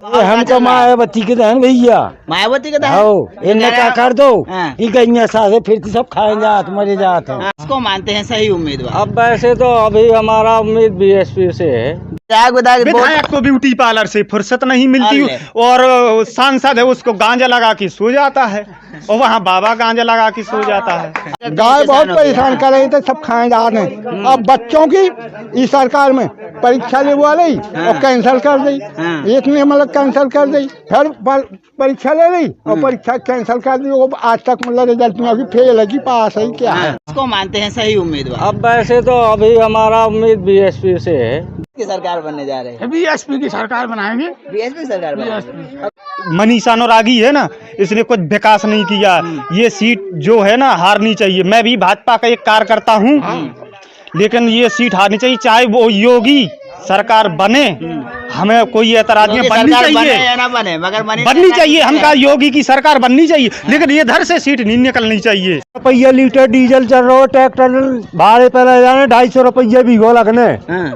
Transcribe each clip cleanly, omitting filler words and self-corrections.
हम तो मायावती के दहन भैया, मायावती के दहन हो इन्हें क्या कर दो हाँ। ये गैया सासे फिर सब खाए जात मरे जात हैं। किसको मानते हैं सही उम्मीदवार? अब वैसे तो अभी हमारा उम्मीद बीएसपी से है। विधायक को ब्यूटी पार्लर से फुर्सत नहीं मिलती और सांसद है उसको गांजा लगा के सो जाता है और वहाँ बाबा गांजा लगा के सो जाता है। गाय बहुत परेशान कर रही थे, सब खाए जा रहे हैं। अब बच्चों की इस सरकार में परीक्षा ले वाली और कैंसिल कर दी, एक ने मतलब कैंसिल कर दी, फिर परीक्षा ले ली और परीक्षा कैंसिल कर दी। वो आज तक मतलब रिजल्ट में अभी फेल है कि पास है क्या है। किसको मानते हैं सही उम्मीदवार? अब वैसे तो अभी हमारा उम्मीद बीएसपी से है। की सरकार बनने जा रहे हैं? बीएसपी की सरकार बनाएंगे। बीएसपी सरकार बनाएंगे। मनीषा अनुरागी है ना, इसने कुछ विकास नहीं किया। ये सीट जो है ना हारनी चाहिए। मैं भी भाजपा का एक कार्यकर्ता हूँ, लेकिन ये सीट हारनी चाहिए, चाहे वो योगी सरकार बने, हमें कोई एतराज नहीं। बननी चाहिए या ना बने, मगर बननी चाहिए। हम कहा योगी की सरकार बननी चाहिए, लेकिन ये इधर से सीट नहीं निकलनी चाहिए। रुपया लीटर डीजल चल रहा है, ट्रैक्टर भाड़े पे रह जाने 250 रुपये भी लगने,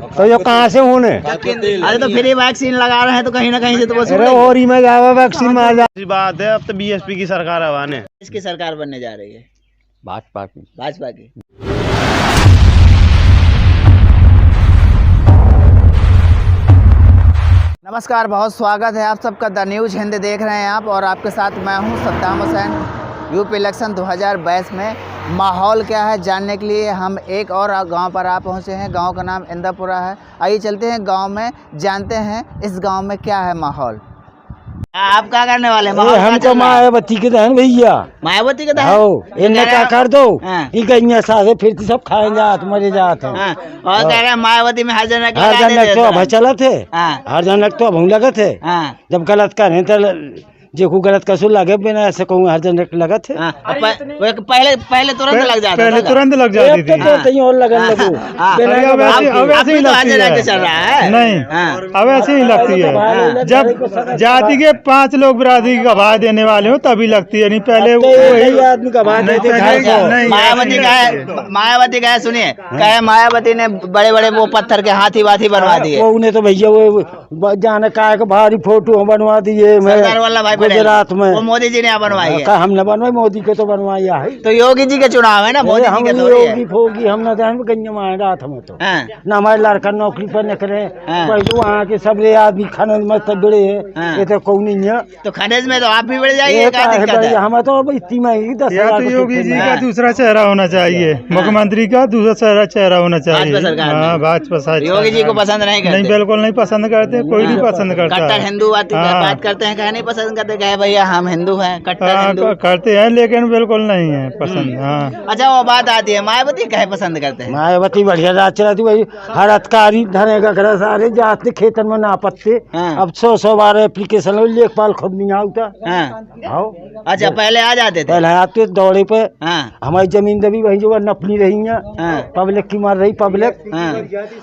तो ये कहाँ से होने। अरे तो फ्री वैक्सीन लगा रहे हैं तो कहीं ना कहीं से तो वसूल अरे और ही में जावा वैक्सीन में आ जा। बात है, अब तो बीएसपी की सरकार आवाने। इसकी सरकार बनने जा रही है भाजपा की। भाजपा की। नमस्कार, बहुत स्वागत है आप सबका। द न्यूज़ हिंदी देख रहे हैं आप और आपके साथ मैं हूं सद्दाम हुसैन। यूपी इलेक्शन 2022 में माहौल क्या है जानने के लिए हम एक और गांव पर आ पहुंचे हैं। गांव का नाम इंदापुरा है। आइए चलते हैं गांव में, जानते हैं इस गांव में क्या है माहौल। आप क्या करने वाले हैं? हम तो मायावती के दहन भैया, मायावती के दहन। हो इन्हें क्या कर दो हाँ। ये गैया सासे फिर सब खाए जात मरे जात हैं। हाँ। और कह रहे हैं मायावती में हर जनक हर जनक तो अब चलत है, हाँ। हर जनक तो अब लगत है। हाँ। जब गलत करें तो जेको गलत कसूर लगे बिना ऐसे कहूँ हर जनक लगत है। हाँ। पहले तुरंत लग जाता पहले था। तुरंत लग जाती थी। तो कहीं और लगन लगू हाँ। बिना अब ऐसे ही तो हर लगती जनक है। चल रहा है। नहीं, हाँ। अब ऐसे ही लगती है। जब जाति के 5 लोग बिरादरी की गवाह देने वाले हो तभी लगती है, नहीं पहले वही आदमी का बात नहीं, नहीं, मायावती का है सुनिए, कहे मायावती ने बड़े बड़े वो पत्थर के हाथी वाथी बनवा दिए। वो उन्हें तो भैया वो जाने का भारी फोटो बनवा दिए सरदार वल्लभ भाई पटेल, गुजरात में। वो मोदी जी ने यहाँ बनवाई है। हमने बनवाई, मोदी के तो बनवाया है। तो योगी जी के चुनाव है ना, मोदी जी के थोड़ी है। योगी फोगी हमने तो हम गंज मार रात हमें तो हाँ। ना हमारे लड़का नौकरी पर निकले। हाँ। पहले वहाँ के सब आदमी खनन में तगड़े हाँ। है, ये तो कौन नहीं है। तो खनिज में तो आप भी बढ़ जाइए, क्या दिक्कत है? हमें तो अब इतनी महंगी 10,000 या तो योगी जी का हाँ। दूसरा चेहरा होना चाहिए, मुख्यमंत्री का दूसरा चेहरा होना चाहिए। भाजपा सरकार में। हाँ, भाजपा सरकार। योगी जी को पसंद नहीं नहीं, करते? बिल्कुल नहीं पसंद करते, कोई नहीं पसंद करता। कट्टर हिंदू हाँ। बात करते हैं, कहे नहीं पसंद करते, कहे भैया हम हिंदू हैं, कट्टर हाँ, हिंदू। करते हैं लेकिन बिल्कुल नहीं है पसंद। हाँ। अच्छा, वो बात आती है मायावती कहे पसंद करते हैं? मायावती बढ़िया राज चलाती भाई। हर अधिकारी धने का घर सारे जाते खेतन में ना पत्ते। हाँ। अब 100 बार एप्लीकेशन लेखपाल खुद नहीं आता। हाँ। आओ अच्छा, पहले आ जाते थे। पहले आते दौड़े पे। हाँ। हमारी जमीन दबी वही जो नपनी रही है। हाँ। पब्लिक की मार रही पब्लिक। हाँ।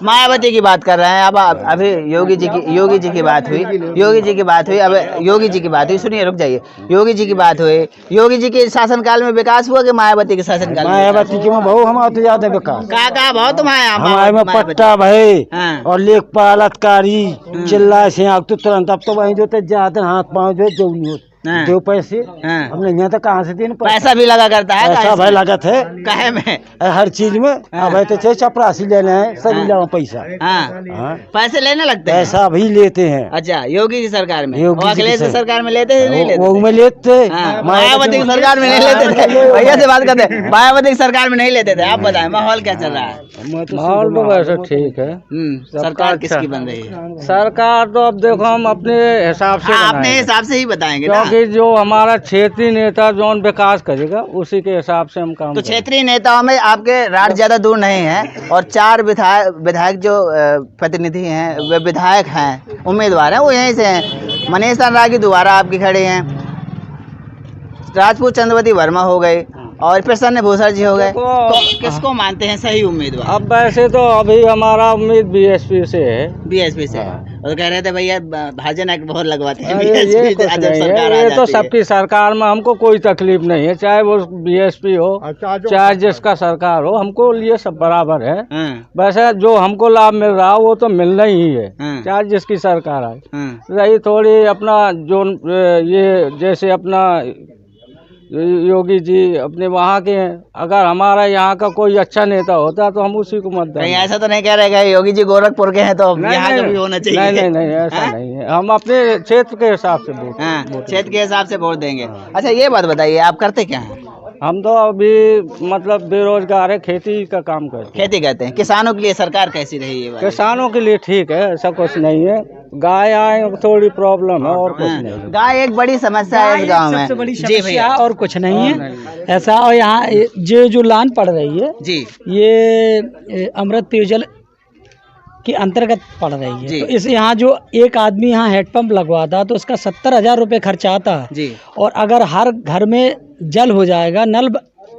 मायावती की बात कर रहे हैं। अब अभी योगी जी की बात हुई। अब योगी जी की बात हुई, सुनिए रुक जाइए। योगी जी की बात हुई, योगी जी के शासनकाल में विकास हुआ कि मायावती के शासनकाल में? मायावती के में बहु हमारे तो ज्यादा विकास का भाव तुम्हारे हमारे में पट्टा भय हाँ। और लेखपाल अधिकारी चिल्ला से आग तो तुरंत। अब तो वही जो ज्यादा हाथ पाँव जो जो नहीं होते हाँ। दो पैसे। हाँ। हमने यहाँ तक कहाँ से देने पैसा भी लगा करता है, पैसा भाई लागत है कहे में हर चीज में। अब तो चाहे चपरासी लेना है सभी हाँ। लाओ पैसा। हाँ। हाँ। पैसे लेने लगते हैं? पैसा भी लेते हैं। अच्छा, योगी की सरकार में? योगी और जी की अखिलेश सरकार में लेते हैं नहीं लेते? वो में लेते। हाँ। मायावती की सरकार में नहीं लेते थे? भैया से बात करते हैं, मायावती की सरकार में नहीं लेते थे। आप बताएं माहौल क्या चल रहा है? माहौल तो वैसे ठीक है। सरकार किसकी बन रही है? सरकार तो अब देखो हम अपने हिसाब से हाँ, अपने बनाएंगे। हिसाब से ही बताएंगे ना। क्योंकि जो हमारा क्षेत्रीय नेता जो विकास करेगा उसी के हिसाब से हम काम तो करेंगे। क्षेत्रीय नेताओं में आपके राज ज्यादा दूर नहीं है और 4 विधायक जो प्रतिनिधि हैं, वे विधायक हैं, उम्मीदवार हैं, वो यहीं से हैं। मनीषा अनुरागी दोबारा आपकी खड़े हैं, राजपूत चंद्रवती वर्मा हो गए और प्रसन्न भूषण जी हो गए। तो किसको मानते हैं सही उम्मीदवार? अब वैसे तो अभी हमारा उम्मीद बीएसपी से है। बीएसपी से। तो कह रहे थे भैया भाजन एक बहुत लगवाते हैं अरे ये कुछ नहीं है, ये तो सबकी सरकार में हमको कोई तकलीफ नहीं है, चाहे वो बीएसपी हो चाहे जिसका सरकार हो, हमको लिए सब बराबर है। वैसे जो हमको लाभ मिल रहा वो तो मिलना ही है, चाहे जिसकी सरकार आए। रही थोड़ी अपना जो ये जैसे अपना योगी जी अपने वहाँ के हैं, अगर हमारा यहाँ का कोई अच्छा नेता होता तो हम उसी को मत देंगे। ऐसा तो नहीं कह रहे योगी जी गोरखपुर के हैं तो यहाँ का भी होना चाहिए? नहीं ऐसा नहीं है, हम अपने क्षेत्र के हिसाब से वोट क्षेत्र के हिसाब से वोट देंगे। अच्छा ये बात बताइए, आप करते क्या हैं? हम तो अभी मतलब बेरोजगार है, खेती का काम करते हैं। खेती करते हैं। किसानों के लिए सरकार कैसी रही है? किसानों के लिए ठीक है, ऐसा कुछ नहीं है। गाय आए थोड़ी प्रॉब्लम है और कुछ नहीं। गाय एक बड़ी समस्या है इस गाँव में। सबसे बड़ी समस्या और कुछ नहीं है ऐसा। और यहाँ जो लाइन पड़ रही है जी, ये अमृत पेयजल के अंतर्गत पड़ रही है। तो इस यहाँ जो एक आदमी यहाँ हेडपंप लगवाता तो उसका 70,000 रुपये खर्चा आता जी। और अगर हर घर में जल हो जाएगा, नल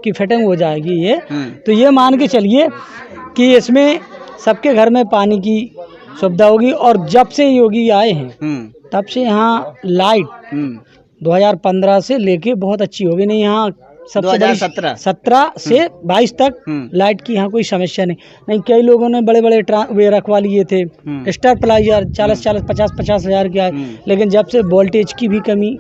की फिटिंग हो जाएगी ये, तो ये मान के चलिए कि इसमें सबके घर में पानी की सुविधा होगी। और जब से योगी आए हैं तब से यहाँ लाइट 2015 से लेके बहुत अच्छी हो गई। नहीं यहाँ सबसे 2017 से 22 तक लाइट की यहाँ कोई समस्या नहीं। कई लोगों ने बड़े बड़े वे रखवा लिए थे, स्टार प्लाइजर 40 50 हज़ार के आए, लेकिन जब से वोल्टेज की भी कमी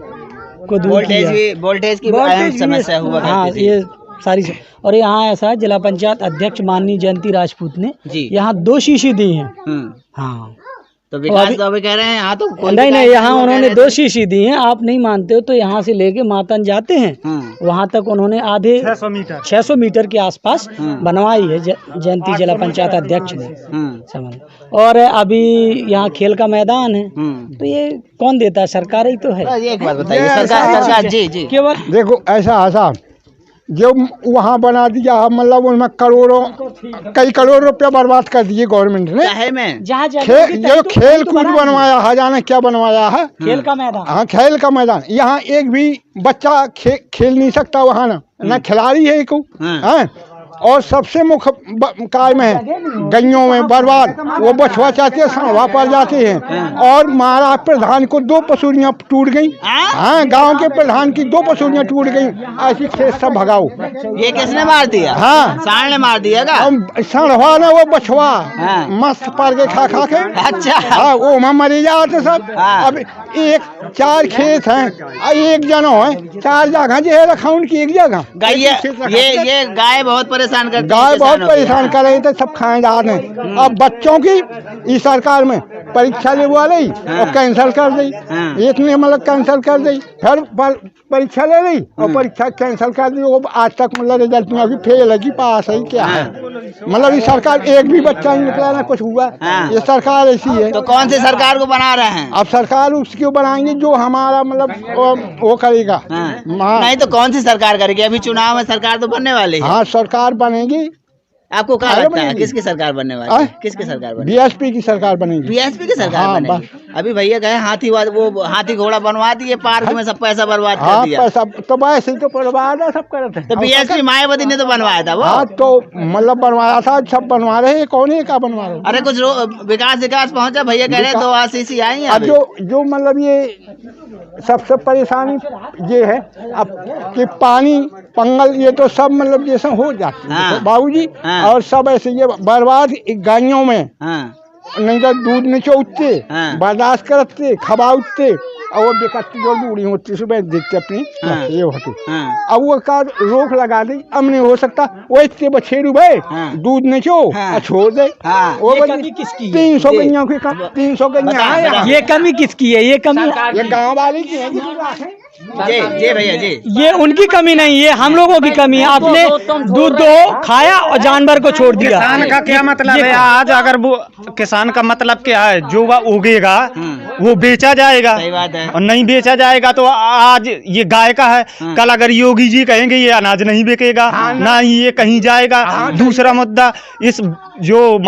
को दूर किया, वोल्टेज की समस्या हुआ। हाँ ये सारी और यहाँ ऐसा है, जिला पंचायत अध्यक्ष माननीय जयंती राजपूत ने यहाँ 2 शीशी दी हैं। हाँ तो विकास तो अभी कह रहे हैं यहाँ तो नहीं यहाँ उन्होंने 2 शीशी दी हैं। आप नहीं मानते हो तो यहाँ से लेके मातन जाते हैं वहाँ तक उन्होंने आधे 600 मीटर के आसपास बनवाई है जयंती जिला पंचायत अध्यक्ष ने, समझ। और अभी यहाँ खेल का मैदान है, तो ये कौन देता है? सरकार ही तो है। एक बात बताइए, सरकार जी केवल देखो ऐसा जो वहाँ बना दिया, मतलब उसमें कई करोड़ रुपया बर्बाद कर दिए गवर्नमेंट ने। जहाँ जो खेल कूद बनवाया है, जाने क्या बनवाया है, खेल का मैदान। हाँ खेल का मैदान। यहाँ एक भी बच्चा खेल नहीं सकता वहाँ, ना खिलाड़ी है को। और सबसे मुख्य काय में है गइयों में बर्बाद, वो बछवा चाहते हैं सांवा पर जाते हैं। और महाराज प्रधान को 2 पसूरियाँ टूट गई। हाँ गांव के प्रधान की 2 पसूरियाँ टूट गई। ऐसी खेत सब भगाओ। ये किसने मार दिया? हाँ सांड ने मार दिया का? सांडवा ना वो बछवा मस्त पार के खा के। अच्छा हाँ वो मरी जाते सब। अब 4 खेत हैं, एक जनो है 4 जगह जो है रखा उनकी एक जगह। ये गाय बहुत परेशान करती है। गाय बहुत परेशान कर रही थे, सब खाए जा रहे हैं। अब बच्चों की इस सरकार में परीक्षा ले वाली और कैंसिल कर दी। इतने मतलब कैंसिल कर दी, फिर परीक्षा ले ली और परीक्षा कैंसिल कर दी। वो आज तक मतलब रिजल्ट में अभी फेल है कि पास है क्या है। मतलब इस सरकार एक भी बच्चा नहीं निकला, ना कुछ हुआ। ये सरकार ऐसी है। तो कौन सी सरकार को बना रहे हैं? अब सरकार उसकी बनाएंगे जो हमारा मतलब वो करेगा। नहीं तो कौन सी सरकार करेगी? अभी चुनाव में सरकार तो बनने वाली है। हाँ सरकार बनेगी। आपको क्या लगता है किसकी सरकार बनने वाली है? किसकी सरकार बनेगी? बीएसपी की सरकार बनेगी। बीएसपी की सरकार बनेगी। अभी भैया कहे हाथी घोड़ा बनवा दिए, पार्क में सब पैसा बर्बाद कर दिया। पैसा तो वैसे तो बर्बाद है, सब करते हैं। तो बीएसपी मायावती ने तो बनवाया था वो। हाँ तो मतलब बनवाया था, सब बनवा रहे हैं। कौन है क्या बनवा रहे? अरे कुछ विकास पहुंचा। भैया कह रहे 2 आशीष आई है। अब जो मतलब ये सबसे परेशानी ये है अब कि पानी पंगल ये तो सब मतलब जैसे हो जाते हैं बाबूजी। और सब ऐसे ये बर्बाद गायों में। नहीं तो दूध नीचे उठते, बर्दाश्त करते, खबाउते और वो बेकती जो बूढ़ी होती सुबह देखते अपनी ये होती। अब वो कार रोक लगा दी, अब नहीं हो सकता। वो इतने बछेरू भाई दूध नीचो छोड़ दे। वो कमी किसकी? 300 गैया की 300 गैया। ये कमी किसकी है? ये कमी ये गाँव वाले की है। जी भैया जी, ये उनकी कमी नहीं है, हम लोगों की कमी है। आपने दूध दो खाया और जानवर को छोड़ दिया। किसान का क्या मतलब है? आज अगर वो किसान का मतलब क्या है? जो वह उगेगा वो बेचा जाएगा। सही बात है। और नहीं बेचा जाएगा तो आज ये गाय का है, कल अगर योगी जी कहेंगे ये अनाज नहीं बिकेगा, ना ही ये कहीं जाएगा। दूसरा मुद्दा, इस जो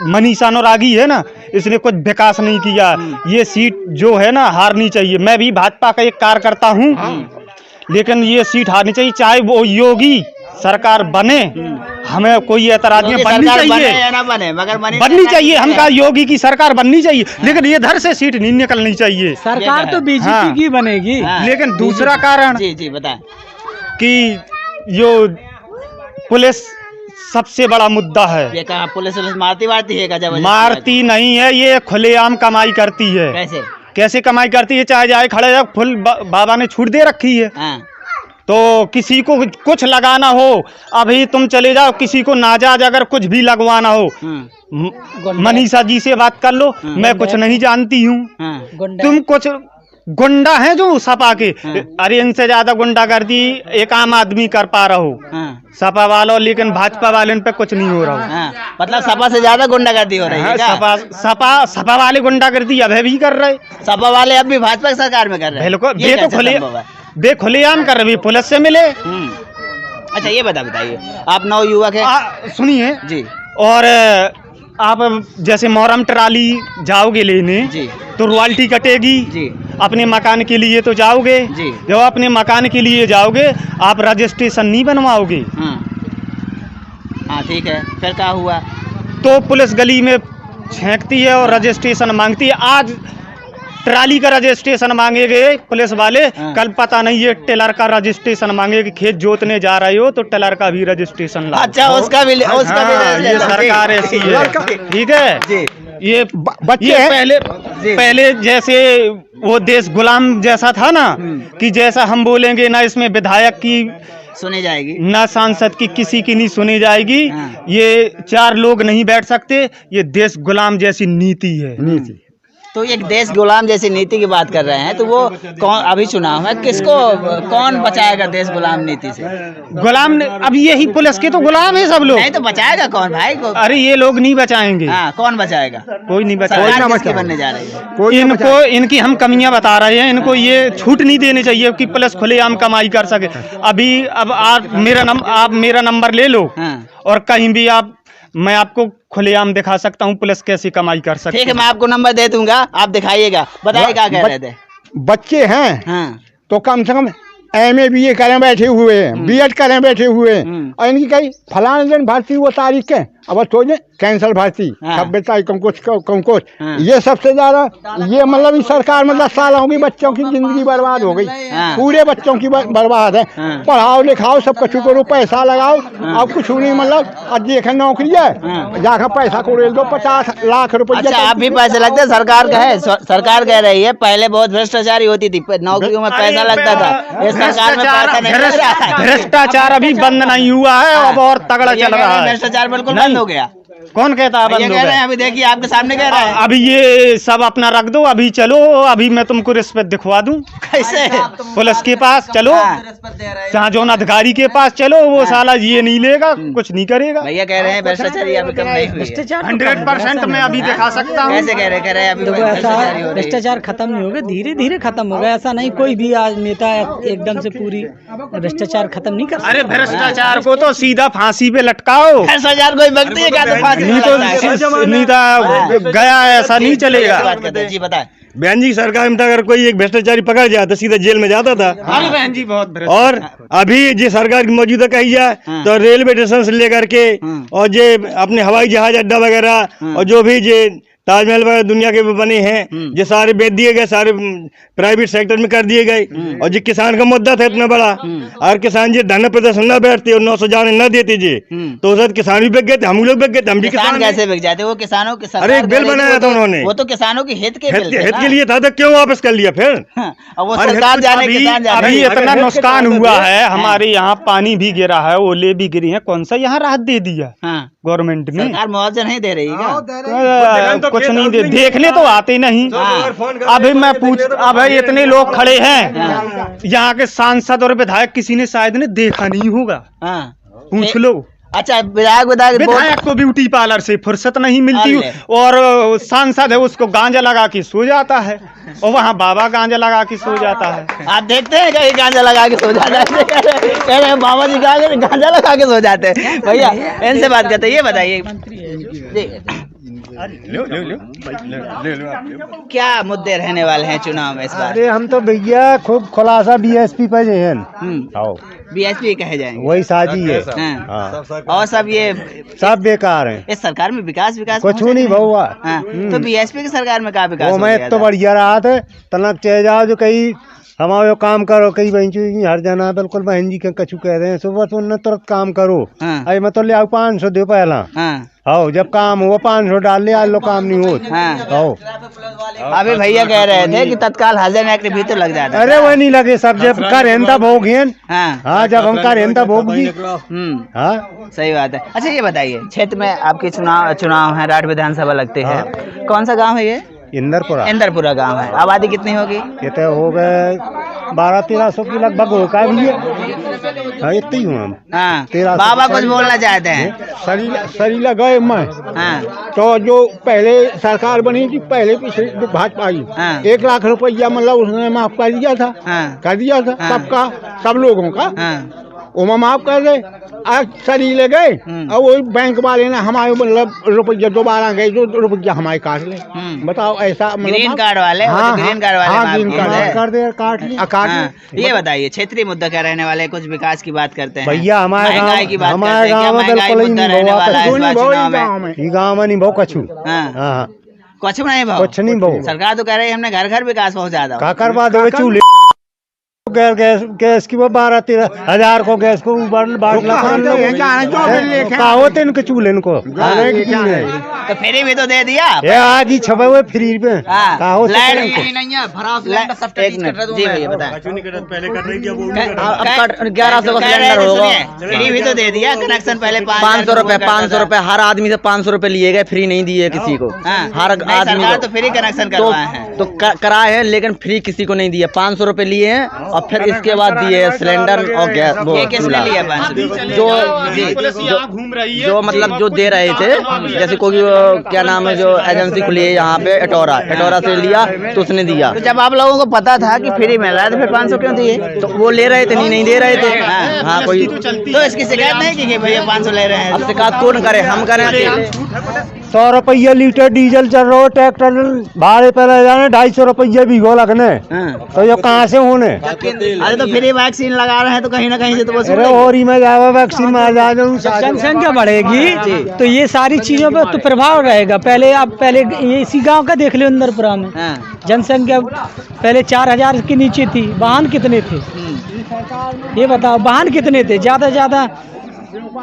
मनीषा नौरागी है ना, इसने कुछ विकास नहीं किया। ये सीट जो है ना हारनी चाहिए। मैं भी भाजपा का एक कार्यकर्ता हूँ, लेकिन ये सीट हारनी चाहिए, चाहे वो योगी सरकार बने, हमें कोई एतराज नहीं, बननी सरकार बने चाहिए या ना बने, मगर बननी चाहिए। हम कहा योगी की सरकार बननी चाहिए, लेकिन ये इधर से सीट नहीं निकलनी चाहिए। सरकार तो बीजेपी हाँ। की बनेगी। लेकिन दूसरा कारण जी जी बताएं। कि जो पुलिस सबसे बड़ा मुद्दा है। ये कहा पुलिस मारती है क्या? जब मारती नहीं है, ये खुलेआम कमाई करती है। कैसे? कैसे कमाई करती है? चाहे जाए खड़े जाए, फुल बाबा ने छूट दे रखी है। हाँ। तो किसी को कुछ लगाना हो, अभी तुम चले जाओ, किसी को नाजायज अगर कुछ भी लगवाना हो, मनीषा जी से बात कर लो, मैं कुछ नहीं जानती हूँ, तुम कुछ गुंडा है जो सपा के, अरे इनसे ज्यादा गुंडागर्दी एक आम आदमी कर पा रहा हो सपा वालों, लेकिन भाजपा वाले पे कुछ नहीं हो रहा हो। मतलब सपा से ज्यादा गुंडागर्दी हो रही है क्या? सपा वाले गुंडागर्दी अभी भी कर रहे, सपा वाले अब भी भाजपा की सरकार में कर रहे हैं। बिल्कुल, ये कैसे खुलेआम कर रहे, पुलिस से मिले। अच्छा ये बताइए, आप नौ युवक है, सुनिए जी, और आप जैसे मोहर्रम ट्राली जाओगे लेने जी, तो रॉयल्टी कटेगी जी, अपने मकान के लिए तो जाओगे जी, जब अपने मकान के लिए जाओगे आप रजिस्ट्रेशन नहीं बनवाओगे। हाँ ठीक है, फिर क्या हुआ? तो पुलिस गली में छेंकती है और रजिस्ट्रेशन मांगती है। आज ट्राली का रजिस्ट्रेशन मांगेगे पुलिस वाले, कल पता नहीं ये टेलर का रजिस्ट्रेशन मांगेगे, खेत जोतने जा रहे हो तो टेलर का भी रजिस्ट्रेशन लाओ। अच्छा उसका भी ये सरकार ऐसी है, ठीक है जी। ये पहले जैसे वो देश गुलाम जैसा था ना, कि जैसा हम बोलेंगे ना इसमें विधायक की सुनी जाएगी, ना सांसद की किसी की नहीं सुनी जाएगी। ये 4 लोग नहीं बैठ सकते, ये देश गुलाम जैसी नीति है। तो एक देश गुलाम जैसी नीति की बात कर रहे हैं, तो वो कौन, अभी चुनाव है, किसको कौन बचाएगा देश गुलाम नीति से? गुलाम ने, अब यही पुलिस के तो गुलाम है सब लोग। नहीं तो बचाएगा कौन भाई को? अरे ये लोग नहीं बचाएंगे। हाँ, कौन बचाएगा? कोई नहीं सरकार बचाएगा। किसकी बनने जा रही है? इनको इनकी हम कमियां बता रहे हैं, इनको ये छूट नहीं देनी चाहिए कि पुलिस खुलेआम कमाई कर सके। अभी अब आप मेरा नंबर ले लो और कहीं भी मैं आपको खुलेआम दिखा सकता हूँ पुलिस कैसी कमाई कर सकती है। ठीक है, मैं आपको नंबर दे दूंगा, आप दिखाइएगा। बताइए क्या कह रहे थे? बच्चे हैं तो कम से कम MA BA करें बैठे हुए हैं, B.Ed करें बैठे हुए हैं, और इनकी कहीं फलाने दिन भर्ती वो तारीख के अब सोचे कैंसल भर्ती 26 तारीख कंकोच ये सबसे ज्यादा, ये मतलब इस सरकार में 10 साल होगी, बच्चों की जिंदगी बर्बाद हो गई, पूरे बच्चों की बर्बाद है। पढ़ाओ लिखाओ सब कुछ करो, पैसा लगाओ, अब कुछ नहीं, मतलब अब देखे नौकरी है जाकर पैसा को दो 50 लाख रुपए। अच्छा, आप भी पैसे लगते हैं? सरकार का है, सरकार कह रही है पहले बहुत भ्रष्टाचारी होती थी, नौकरियों में पैसा लगता था, इस सरकार में पैसा नहीं लग रहा है। भ्रष्टाचार अभी बंद नहीं हुआ है, अब और तगड़ा चल रहा है। भ्रष्टाचार बिल्कुल बंद हो गया। कौन कहता है बंद हो गया? अभी देखिए आपके सामने कह रहा है। अभी ये सब अपना रख दो, अभी चलो, अभी मैं तुमको रिश्वत दिखवा दूं। कैसे? पुलिस के पास चलो, जहाँ जोन अधिकारी के पास चलो, वो साला ये नहीं लेगा, कुछ नहीं करेगा। भैया कह रहे हैं भ्रष्टाचारी अभी कम नहीं हुई है। 100% मैं अभी दिखा सकता हूँ। कैसे कह रहे हैं? अभी भ्रष्टाचार खत्म नहीं होगा, धीरे धीरे खत्म होगा। ऐसा नहीं कोई भी आज नेता एकदम से पूरी भ्रष्टाचार खत्म नहीं कर सकता। अरे भ्रष्टाचार को तो सीधा फांसी पे लटकाओ। भ्रष्टाचार कोई व्यक्ति है क्या? नहीं तो गया, ऐसा नहीं चलेगा। जी बताए। बहन जी, सरकार में अगर कोई एक भ्रष्टाचारी पकड़ जाए तो सीधा जेल में जाता था। अरे बहन जी बहुत और अभी जो सरकार की मौजूदा कही जाए तो रेलवे स्टेशन से लेकर के और जे अपने हवाई जहाज अड्डा वगैरह और जो भी जे ताजमहल वगैरह दुनिया के बने हैं, ये सारे बेच दिए गए, सारे प्राइवेट सेक्टर में कर दिए गए। और जो किसान का मुद्दा था इतना बड़ा, और किसान जी धरना प्रदर्शन न बैठते और 900 जाने न देते जी, तो उस किसान भी बिक गए थे, हम लोग बिक गए थे। हम भी किसान कैसे बिक जाते? वो किसानों के, अरे एक बिल बनाया था उन्होंने, वो तो किसानों के हित के लिए था, तो क्यों वापस कर लिया फिर? वो सरकार जाने, किसान जाने। अभी इतना नुकसान हुआ है, हमारे यहाँ पानी भी गिरा है, ओले भी गिरी है, कौन सा यहाँ राहत दे दिया गवर्नमेंट ने? सरकार मुआवजा नहीं दे रही क्या? कुछ नहीं दे, देखने तो आते नहीं। अभी मैं अब इतने लोग खड़े हैं, यहाँ के सांसद और विधायक किसी ने शायद ने देखा नहीं होगा, पूछ लो। अच्छा, विधायक को ब्यूटी पार्लर से फुर्सत नहीं मिलती, और सांसद है उसको गांजा लगा के सो जाता है, और वहाँ बाबा गांजा लगा के सो जाता है। आप देखते हैं कहीं गांजा लगा के सो जाता है? कह रहे हैं बाबा जी गांजा लगा के सो जाते हैं। भैया इनसे बात करते हैं, ये बताइए क्या मुद्दे रहने वाले हैं चुनाव में इस बार? अरे हम तो भैया खूब खुलासा बीएसपी पे हैं। बीएसपी कहे जाएंगे, वही साजी है। हाँ। और सब ये सब बेकार है। इस सरकार में विकास कुछ नहीं बहुआ। हाँ। तो बीएसपी की सरकार में क्या विकास वो हो मैं गया तो था? बढ़िया रहा था। तनक चले जाओ जो कहीं हमारे काम करो, कई बहन हर जना बिल्कुल बहन जी के कछु कह रहे हैं सुबह तो उन्हें तुरंत काम करो। हाँ। अरे मैं तो ले आओ 500 दो पहला। हाँ। आओ जब काम हुआ 500 डाल ले, आज लो काम नहीं हो। हाँ। आओ अभी भैया कह रहे थे कि तत्काल हाजिर एक्ट भी तो लग जाता। अरे वो नहीं लगे सब जब का रेंदा भोग हैं। हाँ। हाँ जब हम का रेंदा भोग भी। हाँ सही बात है। अच्छा ये बताइए, क्षेत्र में आपके चुनाव है, राठ विधानसभा लगते हैं, कौन सा गाँव है ये? इंदरपुरा गांव है। आबादी कितनी होगी? ये तो हो गए 1200-1300 की लगभग हो का भैया। हाँ इतनी हूँ हम। हाँ। 1300 बाबा कुछ बोलना चाहते हैं? सरीला गए मैं। हाँ। तो जो पहले सरकार बनी थी, पहले पिछले भाजपा आई, 1 लाख रुपया मतलब उसने माफ कर दिया था। कर दिया था सबका, सब लोगों का उमा माफ कर दे। आज सरीले गए और वही बैंक वाले ने हमारे मतलब रुपया दोबारा गए, जो रुपया हमारे काट ले। बताओ ऐसा मतलब ग्रीन कार्ड वाले? ग्रीन कार्ड वाले ग्रीन कार्ड कर दे, काट ले। ये बताइए, क्षेत्रीय मुद्दा क्या रहने वाले? कुछ विकास की बात करते हैं भैया, हमारे गाँव में बिल्कुल ही गाँव में नहीं बहु कछु। कुछ नहीं भाव, कुछ नहीं बहु। सरकार तो कह रही है हमने घर घर विकास पहुँचा दो। का करवा दो चूल्हे गैस की वो 12-13 हजार को गैस को बांटना होते इनके चूल्हे इनको तो फ्री भी तो दे दिया। ये आज ही छपे हुए फ्री पे। जी भैया बताएं। 1100 का सिलेंडर होगा। फ्री भी तो दे दिया, कनेक्शन पहले 500 रुपए हर आदमी से 500 रुपए लिए गए, फ्री नहीं दिए किसी को। हर आदमी सरकार तो फ्री कनेक्शन करवाए हैं, तो कराए हैं, लेकिन फ्री किसी को नहीं दिया। 500 रुपए लिए हैं और फिर इसके बाद दिए सिलेंडर और गैस। वो किसने लिया? जो मतलब जो दे रहे थे, जैसे कोई क्या नाम है जो एजेंसी खुली है यहाँ पे एटोरा से लिया तो उसने दिया। तो जब आप लोगों को पता था कि फ्री मिल रहा है तो फिर 500 क्यों दिए? तो वो ले रहे थे, नहीं दे रहे थे। हाँ कोई तो इसकी शिकायत नहीं की कि भैया 500 ले रहे हैं? अब शिकायत कौन करे, हम करें। 100 रुपया लीटर डीजल चल रहा हो, ट्रैक्टर भाड़े पे ले जाने 250 रुपया भी गो लगने। तो ये कहाँ से होने? अरे तो फ्री वैक्सीन लगा रहे हैं तो कहीं ना कहीं से तो अरे और ही में जावा वैक्सीन में जा जनसंख्या बढ़ेगी तो ये सारी चीजों पे तो प्रभाव रहेगा। पहले ये इसी गांव का देख लो, इंदरपुरा में जनसंख्या पहले 4000 के नीचे थी। वाहन कितने थे ये बताओ? वाहन कितने थे? ज्यादा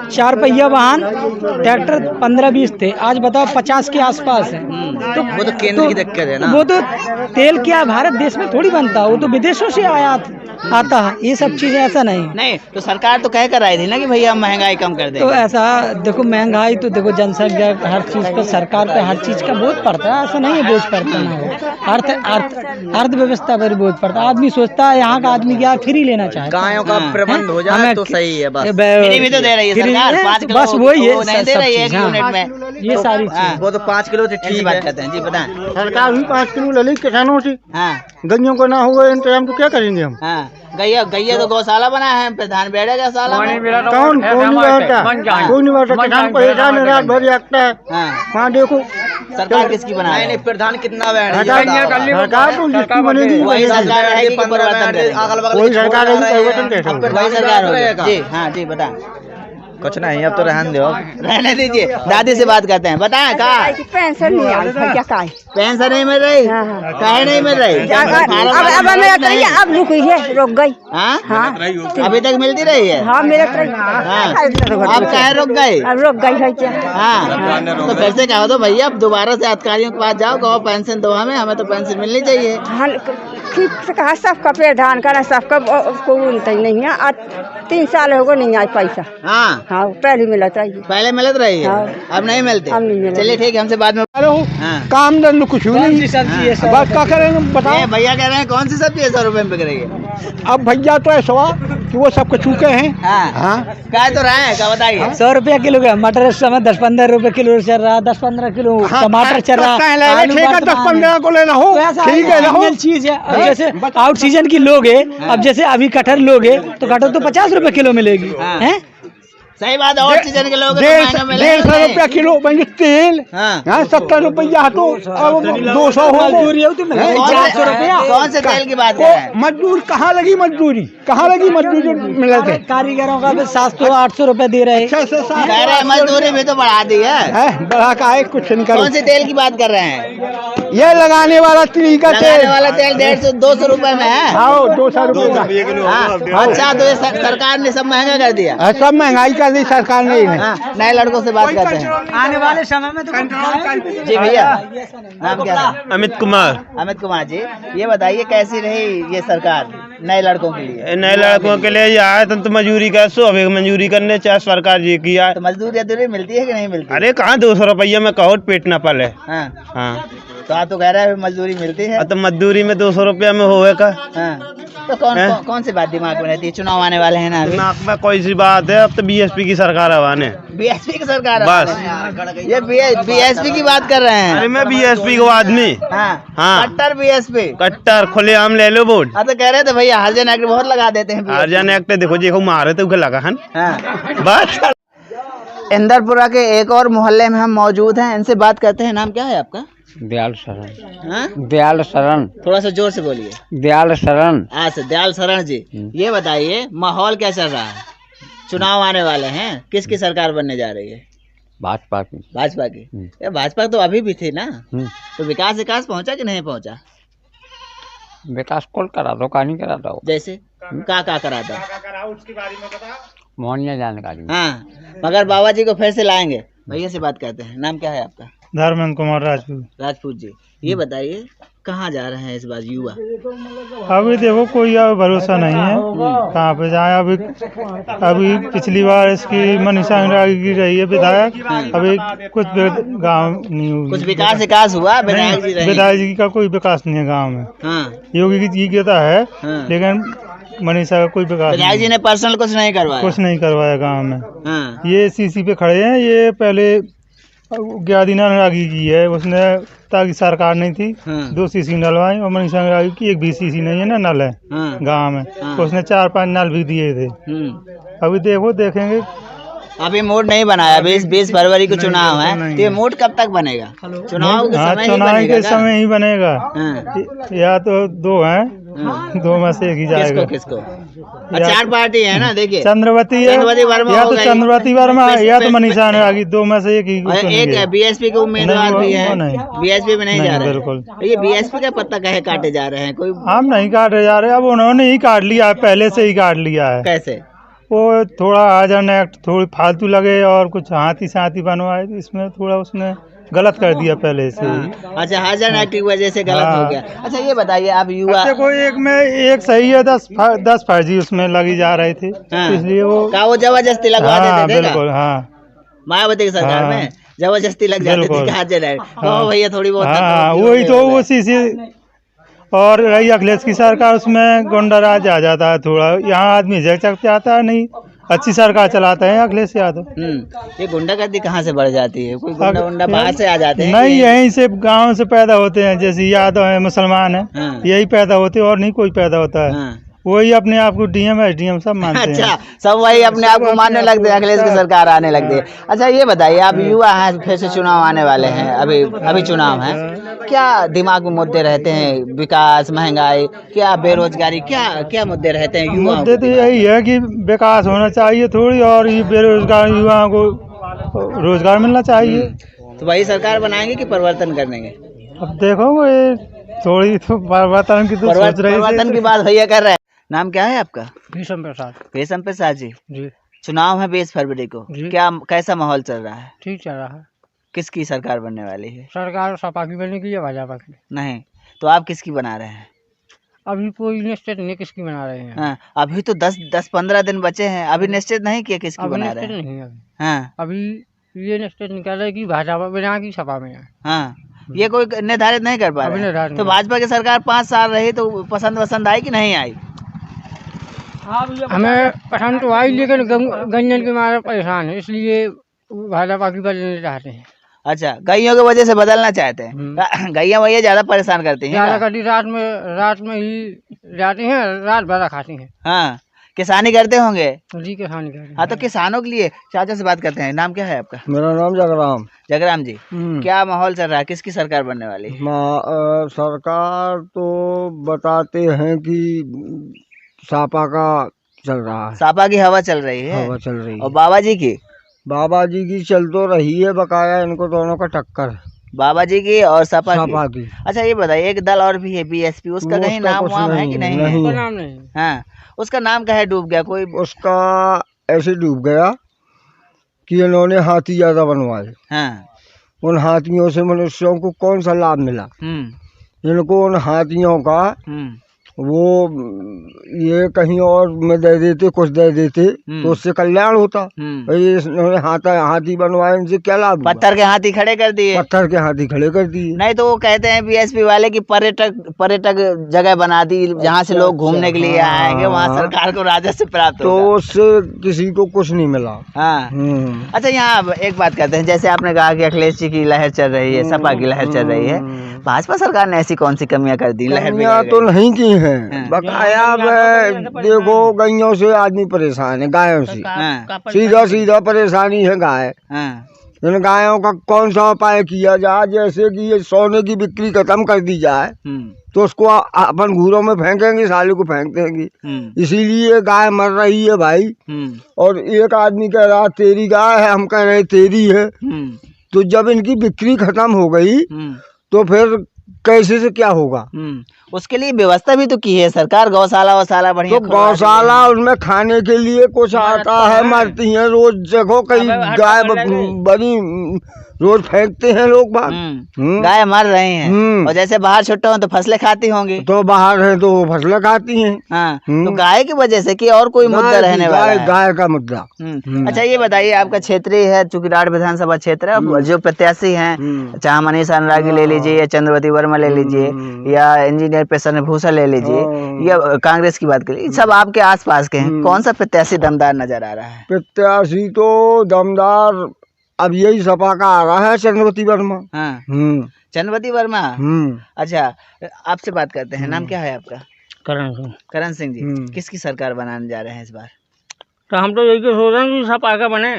4 पहिया वाहन, ट्रैक्टर 15-20 थे। आज बताओ 50 के आसपास है। तो वो तो केंद्र की दिक्कत है ना। वो तो तेल क्या भारत देश में थोड़ी बनता, वो तो विदेशों से आयात आता है। ये सब चीजें ऐसा नहीं। तो सरकार तो कह कर आई थी ना कि भैया महंगाई कम कर दे। तो ऐसा देखो, महंगाई तो देखो, जनसंख्या हर चीज पे सरकार पे हर चीज का बोझ पड़ता है। ऐसा नहीं है बोझ पड़ता ना हो। अर्थव्यवस्था पर बोझ पड़ता है। आदमी सोचता है यहाँ का आदमी क्या फ्री लेना चाहता है। गायों का प्रबंध हो जाए तो सही है। बस फ्री भी तो दे रही है सरकार, 5 किलो बस वही है, नहीं दे रही है 1 यूनिट में। ये सारी चीज वो तो 5 किलो से ठीक बात करते हैं। जी बताएं। सरकार भी 5 किलो ले ली किसानों से। हाँ गइयों को ना हुआ इंतजाम तो क्या करेंगे हम? हाँ गैया तो गौशाला बना है, प्रधान बैठे गौशाला में। कौन नहीं बैठा किसान परेशान है, रात भर जागता है। हाँ देखो सरकार किसकी बना है? नहीं प्रधान कितना सरकार तो जिसकी बनेगी वही सरकार रहेगी कि परिवर्तन करेगी? वही सरकार रहेगी, परिवर्तन कैसे होगा? वही सरकार होगी। जी हाँ जी बताएं। कुछ नहीं, अब तो रहने दो, रहने दीजिए। दादी से बात करते हैं। बताएं कहा पेंशन नहीं आई भैया, काहे पेंशन नहीं मिल रही? काहे नहीं मिल रही? अब रुकी है, रुक गई। हाँ अभी तक मिलती रही है? हाँ मेरे अब काहे रुक गई? अब रुक गई है क्या? हाँ तो फिर से कहो तो भैया अब दोबारा से अधिकारियों के पास जाओ, कहो पेंशन दो हमें तो पेंशन मिलनी चाहिए। ठीक से कहा, सबका प्रधान करा, सबका कोई नहीं है। आज 3 साल हो गए नहीं आई पैसा। हाँ पहले मिला चाहिए, पहले मिलत रही है। अब नहीं मिलते। चलिए ठीक है, हमसे बाद में काम धंधा कुछ नहीं। बात क्या करेंगे बताओ? भैया कह रहे हैं कौन सी सब्जी 100 रुपए में बिक रही है? अब भैया तो ऐसा कि वो सबको चूके हैं। कह तो रहे हैं, क्या बताइए? 100 रुपया किलो का मटर इस समय 10-15 रुपए किलो चल रहा है। 10-15 किलो टमाटर चल रहा है। 10-15 को लेना हो ठीक है ना, चीज है। अब जैसे आउट सीजन की लोगे, अब जैसे अभी कटहल लोगे तो कटहल तो 50 रुपए किलो मिलेगी। सही बात है, और सीजन के लोग 150 रुपया किलो बन तेल। हाँ 70 रुपया तो अब 200 हो। कौन से तेल की बात है? मजदूर कहाँ लगी मजदूरी, कहाँ लगी मजदूरी मिले थे? कारीगरों का भी 700-800 रुपए दे रहे हैं। कह रहे हैं मजदूरी भी तो बढ़ा दी है। बढ़ा का है कुछ नहीं। कौन से तेल की बात कर रहे हैं? ये लगाने वाला तिल का लगाने वाला तेल 150-200 रुपए में है। हाँ 200 रुपये का। अच्छा, तो ये सरकार ने सब महंगा कर दिया। सब महंगाई कर दी सरकार ने। नए लड़कों से बात करते हैं। आने वाले समय में तो जी भैया, नाम क्या है? अमित कुमार। अमित कुमार जी, ये बताइए कैसी रही ये सरकार नए लड़कों के लिए? नए लड़कों के लिए आए तो मजदूरी का अभी मंजूरी करने चाहे सरकार जी किया। तो मजदूरी अधूरी मिलती है कि नहीं मिलती? अरे कहाँ 200 रुपया में कहो पेट न पले। हाँ, तो आप तो कह रहे हैं मजदूरी मिलती है। तो मजदूरी में 200 रुपया में होवे का। तो कौन सी बात दिमाग में रहती है? चुनाव आने वाले हैं ना, दिमाग में कोई सी बात है? अब तो बीएसपी की सरकार आवाने। बीएसपी की सरकार बस। ये बीएसपी की बात कर रहे हैं। अरे मैं बीएसपी को आदमी। हाँ कट्टर बीएसपी, कट्टर खुले आम ले लो वोट। तो कह रहे थे भैया हरजन एक्ट बहुत लगा देते हैं। हरजन एक्ट देखो जी मारे तो लगा हन। बस। इंदरपुरा के एक और मोहल्ले में हम मौजूद हैं, इनसे बात करते हैं। नाम क्या है आपका? दयाल शरण। दयाल शरण। थोड़ा सा जोर से बोलिए। दयाल शरण। अच्छा, दयाल शरण जी, ये बताइए माहौल क्या चल रहा है? चुनाव आने वाले हैं, किसकी सरकार बनने जा रही है? भाजपा की। भाजपा की। ये भाजपा तो अभी भी थी ना, तो विकास पहुंचा कि नहीं पहुंचा? विकास कॉल करा दो, कहानी करा दो। जैसे का करा दो? मोहनिया जानकारी। हाँ, मगर बाबा जी को फिर से लाएंगे। भैया से बात करते हैं। नाम क्या है आपका? धर्मेंद्र कुमार राजपूत जी, ये बताइए कहाँ जा रहे हैं इस बार युवा? अभी देखो कोई भरोसा नहीं है कहाँ पे जाए। अभी पिछली बार इसकी मनीषा अनुरागी की रही है विधायक, अभी कुछ गांव नहीं हुआ, कुछ विकास हुआ? विधायक जी का कोई विकास नहीं है गांव में। योगी जी कहता है लेकिन मनीषा का कोई विकास। विधायक जी ने पर्सनल कुछ नहीं करवाया गाँव में। ये सीसी पे खड़े हैं, ये पहले ज्ञादीना अनुरागी की है, उसने ताकि सरकार नहीं थी 2 सीसी डलवाई, और मनीषा अनुरागी की 1 भी सीसी नहीं है ना नल है गांव में। उसने 4-5 नल भी दिए थे। अभी देखेंगे। अभी मूड नहीं बनाया। 20 फरवरी को चुनाव है, तो ये मूड कब तक बनेगा? चुनाव के समय ही बनेगा। या तो 2 हैं, 2 में से एक ही जाएगा। किसको? 4 पार्टी है ना, देखिए चंद्रवती है, या तो चंद्रवती वर्मा या तो मनीषा अनुरागी, 2 में से एक ही। एक बीएसपी के उम्मीदवार भी है, बीएसपी में नहीं जा रहे। बिल्कुल। ये बीएसपी का पत्ता कहे काटे जा रहे हैं? कोई हम नहीं काटे जा रहे, अब उन्होंने ही काट लिया है, पहले से ही काट लिया है। कैसे? वो थोड़ा हरजन एक्ट थोड़ी फालतू लगे और कुछ हाथी बनवाए, इसमें थोड़ा उसने गलत कर दिया पहले से ही। अच्छा, हरजन एक्ट की वजह से गलत हो गया। अच्छा, ये बताइए आप युवा। देखो एक में एक सही है, 10 फर्जी उसमें लगी जा रहे थे, इसलिए वो जबरदस्ती लगवा देते थे। बिल्कुल। हाँ, मायावती की सरकार में जबरदस्ती लग जाती थी हरजन एक्ट। भैया थोड़ी बहुत। वही तो उसी से। और रही अखिलेश की सरकार, उसमें गुंडा राज आ जाता है थोड़ा, यहाँ आदमी झक आता है नहीं। अच्छी सरकार चलाते हैं अखिलेश यादव। ये गुंडागर्दी कहाँ से बढ़ जाती है? कोई गुंडा बाहर से आ जाते हैं? नहीं, यहीं से गांव से पैदा होते हैं, जैसे यादव है, मुसलमान है, यही पैदा होते हैं और नहीं कोई पैदा होता है। वही अपने आप को डीएम एसडीएम सब मानते हैं। अच्छा, सब वही अपने आप को मानने लगते हैं, अखिलेश की सरकार आने लगती है। अच्छा, ये बताइए आप युवा हैं, फिर से चुनाव आने वाले हैं, अभी चुनाव है, क्या दिमाग में मुद्दे रहते हैं? विकास, महंगाई, क्या बेरोजगारी, क्या मुद्दे रहते हैं युवाओं? मुद्दे तो यही है कि विकास होना चाहिए थोड़ी, और ये बेरोजगार युवाओं को रोजगार मिलना चाहिए। तो वही सरकार बनाएंगे कि परिवर्तन करेंगे? अब देखो ये थोड़ी तो परिवर्तन की परिवर्तन की बात भैया कर रहे हैं। नाम क्या है आपका? भीषम प्रसाद जी। चुनाव है 20 फरवरी को, कैसा माहौल चल रहा है? ठीक चल रहा है। किसकी सरकार बनने वाली है? सरकार सपा की बनने की या भाजपा की? नहीं, तो आप किसकी बना रहे हैं? अभी कोई निश्चित नहीं किसकी बना रहे हैं। अभी तो 10-15 दिन बचे हैं, अभी निश्चित नहीं किया किसकी बना रहे हैं? नहीं, अभी ये निश्चित नहीं कर रहे कि भाजपा बना की सपा में है। ये कोई निर्धारित नहीं कर पा रहे। तो भाजपा की सरकार 5 साल रही, तो पसंद आई कि नहीं आई? हमें पसंद तो आई, लेकिन गंजन के मारे परेशान है, इसलिए भाजपा की बदलना चाहते हैं। अच्छा, गैयों की वजह से बदलना चाहते हैं। गैया भैया ज्यादा परेशान करती हैं। रात में ही जाती हैं, रात भर खाती हैं। किसानी करते होंगे जी किसान कर हाँ, तो किसानों के लिए चाचा से बात करते हैं। नाम क्या है आपका? मेरा नाम जगराम। जगराम जी, क्या माहौल चल रहा है, किसकी सरकार बनने वाली है? सरकार तो बताते हैं कि सापा का चल रहा है, सापा की हवा चल रही है। हवा चल रही और है। बाबा जी की? बाबा जी की चल तो रही है, बकाया इनको दोनों का टक्कर है, बाबा जी की और सपा सापा की। की। अच्छा ये बताइए, एक दल और भी है बीएसपी, उसका कहीं उसका नाम कुछ वाम है कि नहीं है? नहीं है। नाम नहीं हाँ, उसका नाम कहे डूब गया कोई? उसका ऐसे डूब गया कि इन्होंने हाथी ज्यादा बनवाए, हाँ। उन हाथियों से मनुष्यों को कौन सा लाभ मिला? इनको उन हाथियों का वो ये कहीं और में दे देते, कुछ दे देते तो उससे कल्याण होता। ये इन्होंने हाथी बनवाए, इनसे क्या लाभ हुआ? पत्थर के हाथी खड़े कर दिए। पत्थर के हाथी खड़े कर दिए। नहीं तो वो कहते हैं बीएसपी वाले कि पर्यटक जगह बना दी, जहाँ से लोग घूमने के लिए आएंगे, वहाँ सरकार को राजस्व प्राप्त तो होगा। उससे किसी को कुछ नहीं मिला। हाँ। अच्छा यहाँ अब एक बात कहते हैं, जैसे आपने कहा कि अखिलेश जी की लहर चल रही है, सपा की लहर चल रही है, भाजपा सरकार ने ऐसी कौन सी कमियां कर दी? लहर कमियां तो नहीं की हैं, बकाया देखो गैयों से आदमी परेशान है, गायों से सीधा सीधा परेशानी है गाय। इन गायों का कौन सा उपाय किया जाए? जैसे कि ये सोने की बिक्री खत्म कर दी जाए तो उसको अपन घूरों में फेंकेंगे, साले को फेंक देंगे, इसीलिए गाय मर रही है भाई। और एक आदमी कह रहा तेरी गाय है, हम कह रहे तेरी है। तो जब इनकी बिक्री खत्म हो गई तो फिर कैसे से क्या होगा? उसके लिए व्यवस्था भी तो की है सरकार, गौशाला वौशाला बढ़िया। तो गौशाला उनमें खाने के लिए कुछ आता है, मरती हैं रोज। देखो कई गाय बनी रोज फेंकते हैं लोग बाग। गाय मर रहे हैं और जैसे बाहर छुट्टे हो तो फसलें खाती होंगी। तो बाहर है तो वो फसलें खाती हैं। हाँ, तो गाय की वजह से कि और कोई मुद्दा रहने वाला है? गाय का मुद्दा। अच्छा ये बताइए, आपका क्षेत्रीय है, चूंकि राठ विधानसभा क्षेत्र है, जो प्रत्याशी हैं, चाहे मनीष अनुरागी ले लीजिए या चंद्रवती वर्मा ले लीजिए या इंजीनियर प्रसन्न भूषण ले लीजिए या कांग्रेस की बात करिए, सब आपके आसपास के हैं, कौन सा प्रत्याशी दमदार नजर आ रहा है? प्रत्याशी तो दमदार अब यही सपा का आ रहा है, चंद्रवती वर्मा। चंद्रवती वर्मा। अच्छा आपसे बात करते हैं, नाम क्या है आपका? करण सिंह जी, किसकी सरकार बनाने जा रहे हैं इस बार? तो हम तो यही सोच रहे हैं कि सपा का बने।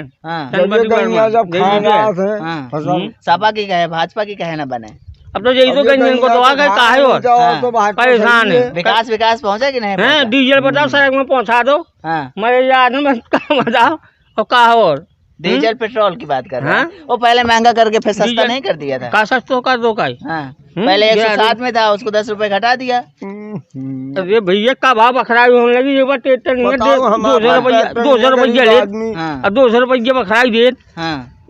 सपा की कहे, भाजपा की कहे ना बने। अब तो यही तो कहीं इनको तो आ गए काहे और परेशान है। विकास पहुंचा कि नहीं? डीजल बताओ सड़क में पहुंचा दो। मेरे याद में बताओ और कहा और डीजल पेट्रोल की बात कर रहे हैं। वो पहले महंगा करके फिर सस्ता नहीं कर दिया था? का सस्ता कर दो का? पहले 107 में था, उसको 10 रुपए घटा दिया। अरे भैया का भाव बखराई होने लगी, एक बार ट्रैक्टर नहीं है 200 रुपया ले, अब 200 रुपया बखराई दे,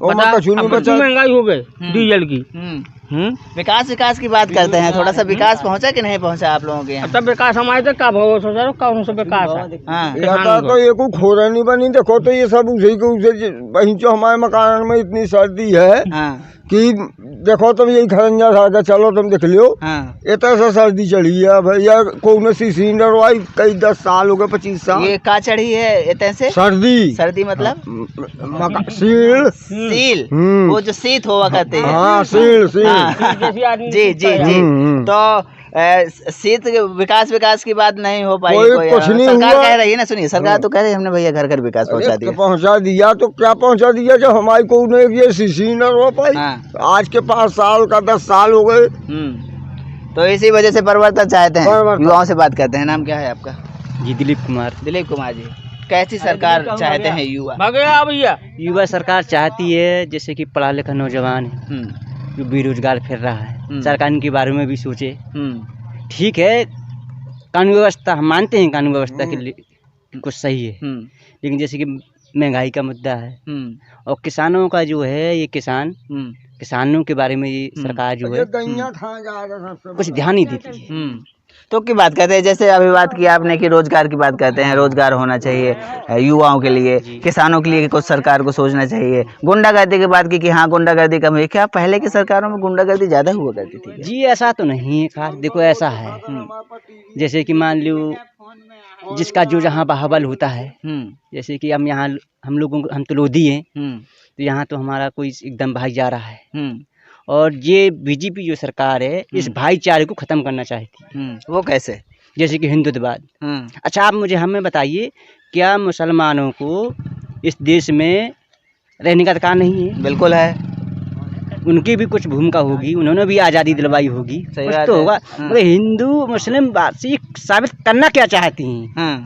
महंगाई हो गई डीजल की। विकास की बात करते हैं, थोड़ा सा विकास पहुंचा कि नहीं पहुंचा आप लोगों के यहाँ? तब विकास हमारे तक का भाव सोचा कौन सा विकास है? तो ये को खोरा नहीं बनी। देखो तो ये सब उसी को वहीं जो हमारे मकान में इतनी सर्दी है कि देखो तुम यही खरंजा था, चलो तुम देख लियो, इतना सा सर्दी चढ़ी है भैया। कौन सी सिलेंडर वाई कई 10 साल हो गए, 25 साल। ये का चढ़ी है इतने से? सर्दी मतलब सील, वो जो शीत हुआ करते हैं। हाँ सील। जी। तो शीत विकास की बात नहीं हो पाई। कुछ नहीं सरकार कह रही है ना, सुनिए, सरकार तो कह रही है हमने भैया घर घर विकास पहुंचा दिया। तो क्या पहुंचा दिया जब हमारी को ये सिलेंडर हो पाई? आज के 5 साल का 10 साल हो गए। तो इसी वजह से परिवर्तन चाहते हैं। युवाओं से बात करते हैं, नाम क्या है आपका? जी दिलीप कुमार जी। कैसी सरकार चाहते हैं युवा? भैया युवा सरकार चाहती है जैसे कि पढ़ा लिखा नौजवान है जो बेरोजगार फिर रहा है, सरकार के बारे में भी सोचे। ठीक है, कानून व्यवस्था हम मानते हैं, कानून व्यवस्था के लिए कुछ सही है, लेकिन जैसे कि महंगाई का मुद्दा है और किसानों का जो है, ये किसानों के बारे में ये सरकार जो है कुछ ध्यान नहीं देती है। तो की बात करते हैं, जैसे अभी बात की आपने कि रोजगार की बात करते हैं, रोजगार होना चाहिए युवाओं के लिए, किसानों के लिए कुछ सरकार को सोचना चाहिए। गुंडागर्दी की बात की कि हाँ गुंडागर्दी कम है, क्या पहले की सरकारों में गुंडागर्दी ज्यादा हुआ करती थी? जी ऐसा तो नहीं है खास। देखो ऐसा है, जैसे कि मान लो जिसका जो जहाँ बाहुबल होता है, जैसे कि हम लोगों को, हम तो लोधी हैं, तो यहाँ तो हमारा कोई एकदम भाईचारा है। और ये बीजेपी जो सरकार है इस भाईचारे को खत्म करना चाहती है। वो कैसे? जैसे कि हिंदुत्ववाद। अच्छा आप मुझे हमें बताइए, क्या मुसलमानों को इस देश में रहने का अधिकार नहीं है? बिल्कुल है। उनकी भी कुछ भूमिका होगी, उन्होंने भी आज़ादी दिलवाई होगी, सही कुछ बात तो है। होगा। मगर हिंदू मुस्लिम बात से ये साबित करना क्या चाहती हैं?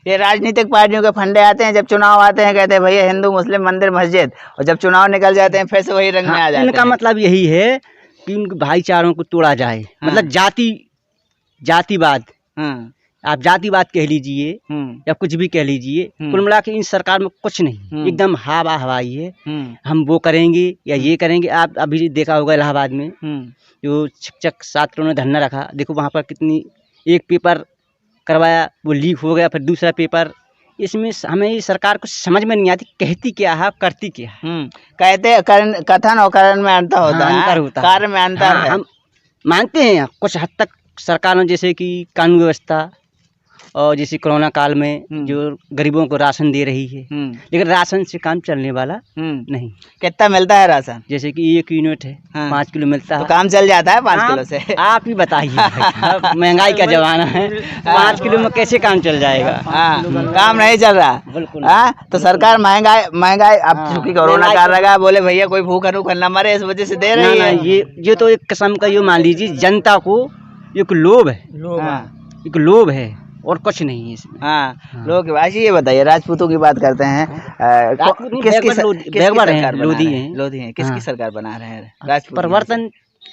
ये राजनीतिक पार्टियों के फंडे आते हैं, जब चुनाव आते हैं कहते हैं भैया हिंदू मुस्लिम मंदिर मस्जिद, और जब चुनाव निकल जाते हैं फिर से वही रंग में आ जाते इनका हैं। मतलब यही है कि उनके भाईचारों को तोड़ा जाए। मतलब जातिवाद, आप जातिवाद कह लीजिए या कुछ भी कह लीजिए, कुल मिला के इन सरकार में कुछ नहीं, एकदम हवा हवाई है। हम वो करेंगे या ये करेंगे। आप अभी देखा होगा इलाहाबाद में जो शिक्षक छात्रों ने धरना रखा, देखो वहाँ पर कितनी, एक पेपर करवाया वो लीक हो गया, फिर दूसरा पेपर। इसमें हमें ये सरकार को समझ में नहीं आती, कहती क्या है करती क्या है। कहते कथन और करण में अंतर होता है, अंतर होता है, कार्य में अंतर है। हम मानते हैं कुछ हद तक सरकारों, जैसे कि कानून व्यवस्था और जैसे कोरोना काल में जो गरीबों को राशन दे रही है, लेकिन राशन से काम चलने वाला नहीं। कितना मिलता है राशन? जैसे कि 1 यूनिट है, 5 किलो मिलता है, तो काम चल जाता है 5 किलो से? आप ही बताइए महंगाई का जमाना है, 5 किलो में कैसे काम चल जाएगा? काम नहीं चल रहा बिल्कुल। तो सरकार महंगाई अब चूंकि कोरोना काल लगा, बोले भैया कोई भूखा न मरे, इस वजह से दे रही है। ये तो एक किस्म का, ये मान लीजिए जनता को एक लोभ है, एक लोभ है और कुछ नहीं है इसमें। लोग वैसे ये बताइए, राजपूतों की बात करते हैं, किसकी सरकार बना रहे हैं राजपूत?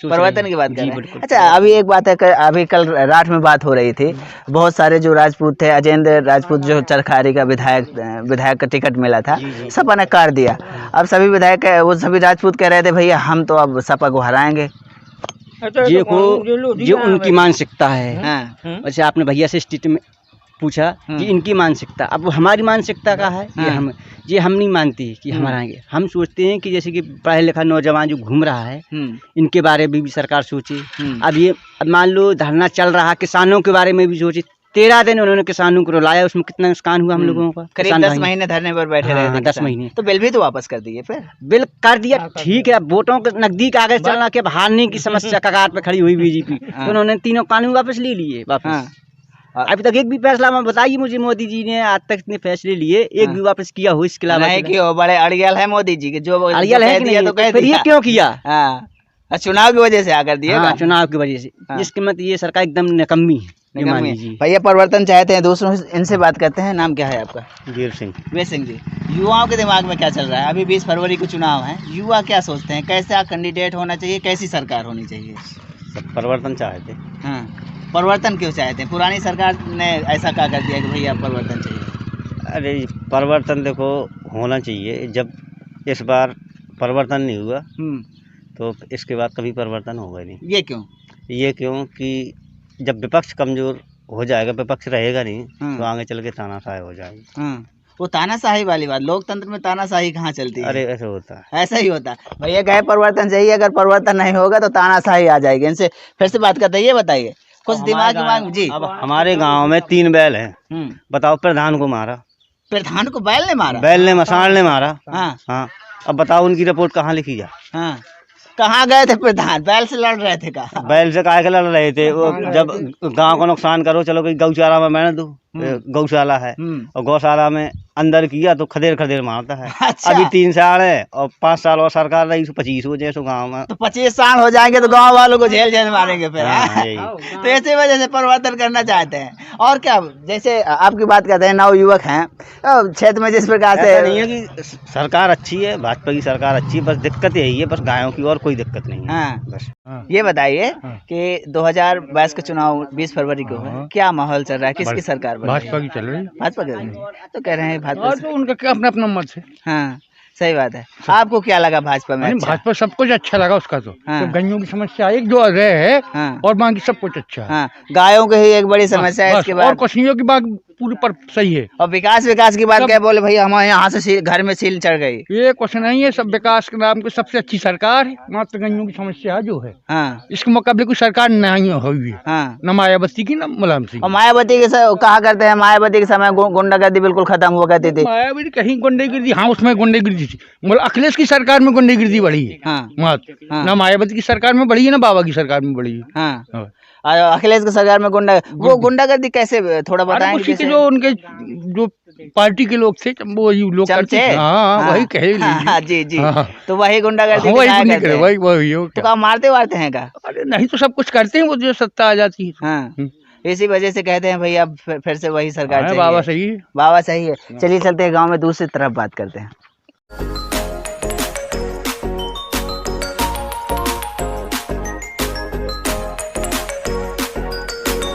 परिवर्तन की बात कर रहे हैं। अच्छा अभी एक बात है, अभी कल रात में बात हो रही थी, बहुत सारे जो राजपूत थे, अजेंद्र राजपूत जो चरखारी का विधायक का टिकट मिला था, सपा ने काट दिया। अब सभी विधायक, वो सभी राजपूत कह रहे थे भैया हम तो अब सपा को हराएंगे। ये उनकी मानसिकता है। वैसे आपने भैया से स्थिति में पूछा कि इनकी मानसिकता, अब हमारी मानसिकता का है, ये हम नहीं मानते कि हम हराएंगे। हम सोचते हैं कि जैसे कि पढ़ा लिखा नौजवान जो घूम रहा है, इनके बारे में भी सरकार सोचे। अब मान लो धरना चल रहा है, किसानों के बारे में भी सोचे। 13 दिन उन्होंने किसानों को रुलाया, उसमें कितना नुकसान हुआ हम लोगों का। करीब 10 महीने धरने पर बैठे रहे थे। 10 महीने। तो बिल भी तो वापस कर दिए, फिर बिल कर दिया, ठीक है। वोटों के नजदीक आगे चलना के हारने की समस्या कगार पे खड़ी हुई बीजेपी, तो उन्होंने तीनों कानून वापस ले लिए वापस। अभी तक एक भी फैसला में बताइए मुझे, मोदी जी ने आज तक इतने फैसले लिए, एक भी वापस किया हो इसके अलावा? नहीं किया, बड़े अड़ियल है मोदी जी के, जो अड़ियल है कि नहीं, तो फिर ये क्यों किया? चुनाव की वजह से आकर दिया। चुनाव की वजह से। इसके मत ये सरकार एकदम निकम्मी है। भैया परिवर्तन चाहते हैं दूसरों से, इनसे बात करते हैं। नाम क्या है आपका? वीर सिंह। वीर सिंह जी, युवाओं के दिमाग में क्या चल रहा है? अभी 20 फरवरी को चुनाव है, युवा क्या सोचते हैं, कैसा कैंडिडेट होना चाहिए, कैसी सरकार होनी चाहिए? सब परिवर्तन चाहते। परिवर्तन क्यों चाहते हैं? पुरानी सरकार ने ऐसा क्या कर दिया कि भैया परिवर्तन चाहिए? अरे परिवर्तन देखो होना चाहिए, जब इस बार परिवर्तन नहीं हुआ तो इसके बाद कभी परिवर्तन होगा नहीं। ये क्यों? ये क्यों कि जब विपक्ष कमजोर हो जाएगा, विपक्ष रहेगा नहीं, तो आगे चल के तानाशाही हो जाएगी। वो तानाशाही वाली बात, लोकतंत्र में तानाशाही कहाँ चलती है? अरे ऐसा होता है, ऐसा ही होता है। भैया कहे परिवर्तन चाहिए, अगर परिवर्तन नहीं होगा तो तानाशाही आ जाएगी। इनसे फिर से बात करते हैं, ये बताइए कुछ दिमाग जी। अब हमारे गांव में 3 बैल हैं, बताओ प्रधान को मारा। प्रधान को बैल ने मारा? बैल ने, मसाण ने मारा। हाँ, अब बताओ उनकी रिपोर्ट कहाँ लिखी जाए? कहाँ गए थे प्रधान? बैल से लड़ रहे थे? कहा बैल से काहे के लड़ रहे थे? वो जब गांव को नुकसान करो, चलो कोई गौचारा में मैंने दो, गौशाला है और गौशाला में अंदर किया तो खदेर मारता है। अच्छा। अभी 3 साल है और 5 साल और सरकार रही, 25 हो जाए तो गाँव में, तो 25 साल हो जाएंगे तो गांव वालों को जेल मारेंगे फिर। तो ऐसे वजह से परिवर्तन करना चाहते हैं। और क्या, जैसे आपकी बात करते हैं, नव युवक हैं क्षेत्र में, जिस प्रकार से नहीं है कि सरकार अच्छी है, भाजपा की सरकार अच्छी है, बस दिक्कत यही है, बस गायों की और कोई दिक्कत नहीं है। बस ये बताइए कि 2022 का चुनाव 20 फरवरी को है, क्या माहौल चल रहा है, किसकी सरकार? भाजपा की चल रही है। भाजपा की तो कह रहे हैं भाजपा तो उनका क्या अपना अपना मत है। हाँ सही बात है। आपको क्या लगा भाजपा में? अच्छा? भाजपा सब कुछ अच्छा लगा उसका तो गन्नों की समस्या एक जो रहे है और बाकी सब कुछ अच्छा है। गायों की ही एक बड़ी समस्या है, इसके बाद और कश्मीरियों की बात पूरी पर सही है। और विकास की बात क्या बोले भैया, हमारे यहाँ से घर में सील चढ़ गई। ये क्वेश्चन नहीं है, सब विकास के नाम की सबसे अच्छी सरकार है, मात्र गन्नों की समस्या जो है इसके मुकाबले कोई सरकार नहीं हुई है, न मायावती की न मुलायम सिंह। और मायावती के कहा करते हैं, मायावती के समय गुंडागर्दी बिल्कुल खत्म हुआ करती थी। मायावती कहीं गुंडागर्दी, हाँ उसमें गुंडागर्दी थी, मतलब अखिलेश की सरकार में गुंडागर्दी बढ़ी है, न मायावती की सरकार में बढ़ी है, न बाबा की सरकार में बढ़ी है। अखिलेश की सरकार में वो गुंडागर्दी कैसे, थोड़ा बताएंगे? उसी के जो उनके जो पार्टी के लोग थे वही लोग करते थे। हाँ, वही कहे हाँ, जी जी। तो वही गुंडागर्दी वही तो क्या मारते वारते हैं का? अरे नहीं तो सब कुछ करते हैं वो जो सत्ता आ जाती है। हाँ, इसी वजह से कहते हैं भैया फिर से वही सरकार चाहिए। बाबा सही है, बाबा सही है। चलिए चलते हैं गांव में दूसरी तरफ बात करते हैं।